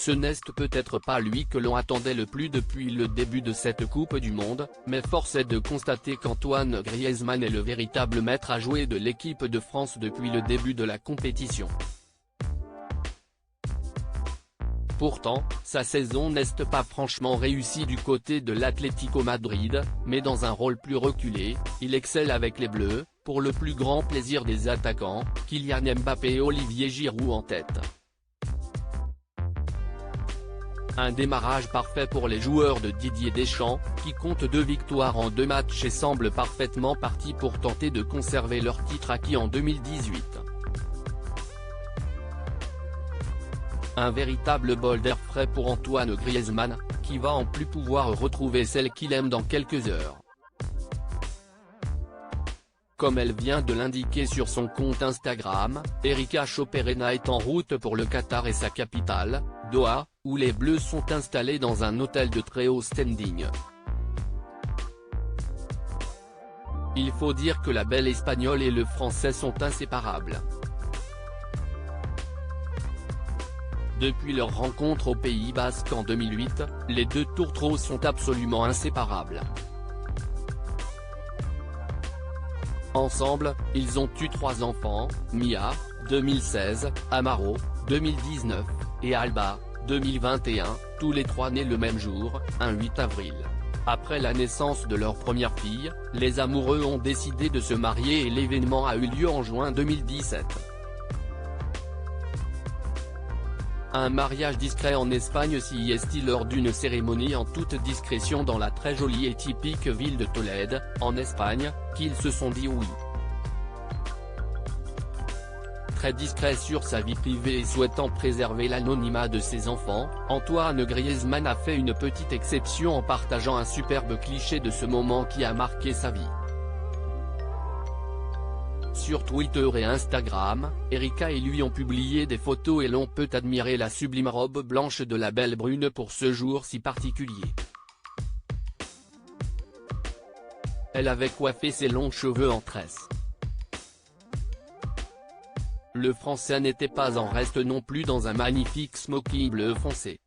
Ce n'est peut-être pas lui que l'on attendait le plus depuis le début de cette Coupe du Monde, mais force est de constater qu'Antoine Griezmann est le véritable maître à jouer de l'équipe de France depuis le début de la compétition. Pourtant, sa saison n'est pas franchement réussie du côté de l'Atlético Madrid, mais dans un rôle plus reculé, il excelle avec les Bleus, pour le plus grand plaisir des attaquants, Kylian Mbappé et Olivier Giroud en tête. Un démarrage parfait pour les joueurs de Didier Deschamps, qui comptent 2 victoires en 2 matchs et semblent parfaitement partis pour tenter de conserver leur titre acquis en 2018. Un véritable bol d'air frais pour Antoine Griezmann, qui va en plus pouvoir retrouver celle qu'il aime dans quelques heures. Comme elle vient de l'indiquer sur son compte Instagram, Erika Choperena est en route pour le Qatar et sa capitale, Doha, où les Bleus sont installés dans un hôtel de très haut standing. Il faut dire que la belle espagnole et le français sont inséparables. Depuis leur rencontre au Pays Basque en 2008, les 2 tourtereaux sont absolument inséparables. Ensemble, ils ont eu 3 enfants, Mia, 2016, Amaro, 2019, et Alba, 2021, tous les 3 nés le même jour, un 8 avril. Après la naissance de leur première fille, les amoureux ont décidé de se marier et l'événement a eu lieu en juin 2017. Un mariage discret en Espagne s'y est lors d'une cérémonie en toute discrétion dans la très jolie et typique ville de Tolède, en Espagne, qu'ils se sont dit oui. Très discret sur sa vie privée et souhaitant préserver l'anonymat de ses enfants, Antoine Griezmann a fait une petite exception en partageant un superbe cliché de ce moment qui a marqué sa vie. Sur Twitter et Instagram, Erika et lui ont publié des photos et l'on peut admirer la sublime robe blanche de la belle brune pour ce jour si particulier. Elle avait coiffé ses longs cheveux en tresse. Le Français n'était pas en reste non plus dans un magnifique smoking bleu foncé.